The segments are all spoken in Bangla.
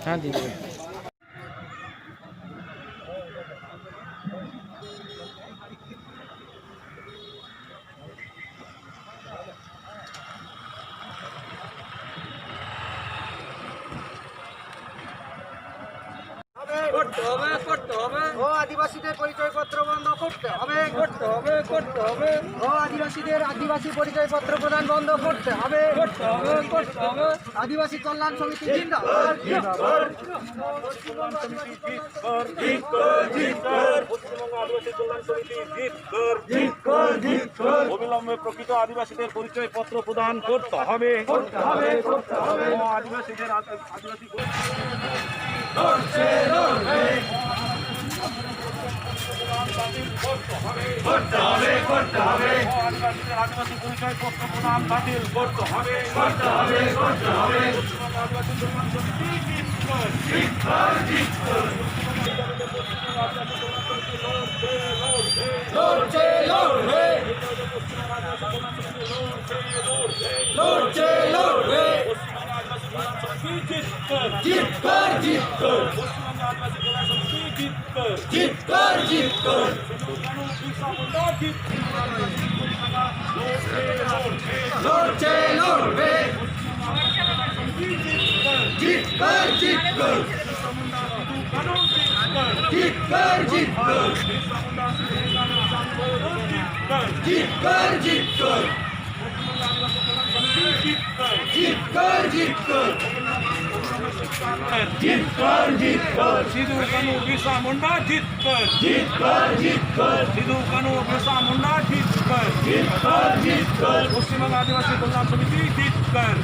हाँ दीदी আদিবাসীদের পরিচয়পত্র বন্ধ করতে হবে ও আদিবাসীদের আদিবাসী পরিচয়পত্র প্রদান বন্ধ করতে হবে আদিবাসী কল্যাণ সমিতি জিন্দাবাদ অবিলম্বে প্রকৃত আদিবাসীদের পরিচয়পত্র প্রদান করতে হবে আদিবাসীদের আদিবাসী আদিবাসী পরিচয়পত্র প্রদান বাতিল করতে হবে সিধু কানু বিরসা মুন্ডা জিত কর সিধু কানু বিরসা মুন্ডা জিত কর পশ্চিমবঙ্গ আদিবাসী কল্যাণ সমিতি জিত কর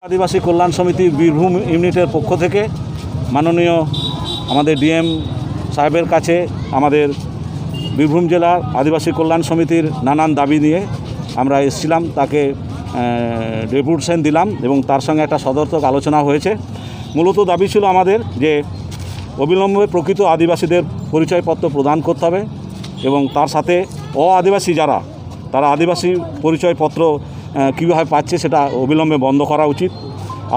আদিবাসী কল্যাণ সমিতি বীরভূম ইউনিটের পক্ষ থেকে মাননীয় আমাদের ডিএম সাহেবের কাছে আমাদের বীরভূম জেলার আদিবাসী কল্যাণ সমিতির নানান দাবি নিয়ে আমরা এসেছিলাম, তাকে ডেপুটেশন দিলাম এবং তার সঙ্গে একটা সদর্থক আলোচনা হয়েছে। মূলত দাবি ছিল আমাদের যে অবিলম্বে প্রকৃত আদিবাসীদের পরিচয়পত্র প্রদান করতে হবে এবং তার সাথে আদিবাসী যারা তারা আদিবাসী পরিচয়পত্র কীভাবে পাচ্ছে সেটা অবিলম্বে বন্ধ করা উচিত।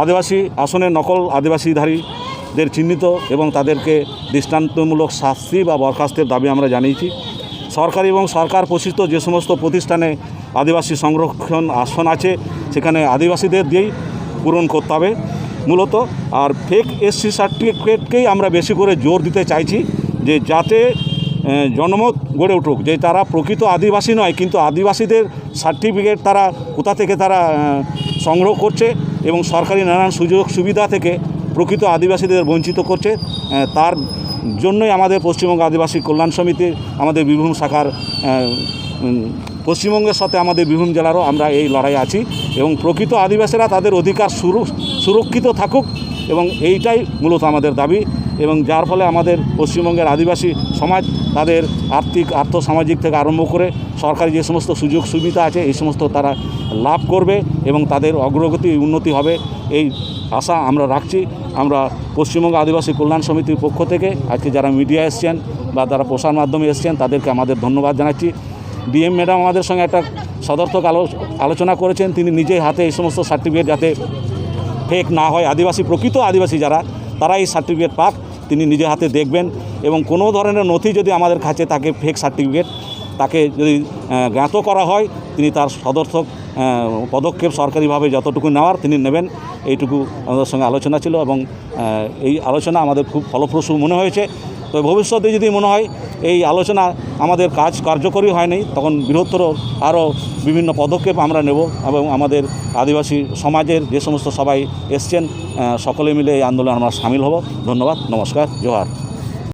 আদিবাসী আসনের নকল আদিবাসীধারীদের চিহ্নিত এবং তাদেরকে দৃষ্টান্তমূলক শাস্তি বা বরখাস্তের দাবি আমরা জানিয়েছি। সরকারি এবং সরকার পোষিত যে সমস্ত প্রতিষ্ঠানে আদিবাসী সংরক্ষণ আসন আছে সেখানে আদিবাসীদের দিয়েই পূরণ করতে হবে মূলত। আর ফেক এসসি সার্টিফিকেটকেই আমরা বেশি করে জোর দিতে চাইছি যে যাতে জনমত গড়ে উঠুক যে তারা প্রকৃত আদিবাসী নয়, কিন্তু আদিবাসীদের সার্টিফিকেট তারা কোথা থেকে তারা সংগ্রহ করছে এবং সরকারি নানান সুযোগ সুবিধা থেকে প্রকৃত আদিবাসীদের বঞ্চিত করছে। তার জন্যই আমাদের পশ্চিমবঙ্গ আদিবাসী কল্যাণ সমিতি আমাদের বীরভূম শাখার পশ্চিমবঙ্গের সাথে আমাদের বীরভূম জেলারও আমরা এই লড়াই আছি এবং প্রকৃত আদিবাসীরা তাদের অধিকার সুরক্ষিত থাকুক এবং এইটাই মূলত আমাদের দাবি এবং যার ফলে আমাদের পশ্চিমবঙ্গের আদিবাসী সমাজ তাদের আর্থসামাজিক থেকে আরম্ভ করে সরকারি যে সমস্ত সুযোগ সুবিধা আছে এই সমস্ত তারা লাভ করবে এবং তাদের অগ্রগতি উন্নতি হবে এই আশা আমরা রাখছি। আমরা পশ্চিমবঙ্গ আদিবাসী কল্যাণ সমিতির পক্ষ থেকে আজকে যারা মিডিয়া এসছেন বা যারা প্রসার মাধ্যমে এসছেন তাদেরকে আমাদের ধন্যবাদ জানাচ্ছি। ডিএম ম্যাডাম আমাদের সঙ্গে একটা সদর্থক আলোচনা করেছেন, তিনি নিজের হাতে এই সমস্ত সার্টিফিকেট যাতে ফেক না হয়, আদিবাসী প্রকৃত আদিবাসী যারা তারা এই সার্টিফিকেট পাক তিনি নিজের হাতে দেখবেন এবং কোনো ধরনের নথি যদি আমাদের কাছে থাকে ফেক সার্টিফিকেট তাকে যদি জ্ঞাত করা হয় তিনি তার সদর্থক পদক্ষেপ সরকারিভাবে যতটুকু নেওয়ার তিনি নেবেন। এইটুকু আমাদের সঙ্গে আলোচনা ছিল এবং এই আলোচনা আমাদের খুব ফলপ্রসূ মনে হয়েছে। তো ভবিষ্যতে যদি মনে হয় এই আলোচনা আমাদের কার্যকরী হয়নি তখন বৃহত্তর আরও বিভিন্ন পদক্ষেপ আমরা নেব এবং আমাদের আদিবাসী সমাজের যে সমস্ত সবাই এসছেন সকলে মিলে এই আন্দোলনে আমরা সামিল হব। ধন্যবাদ, নমস্কার, জোহার।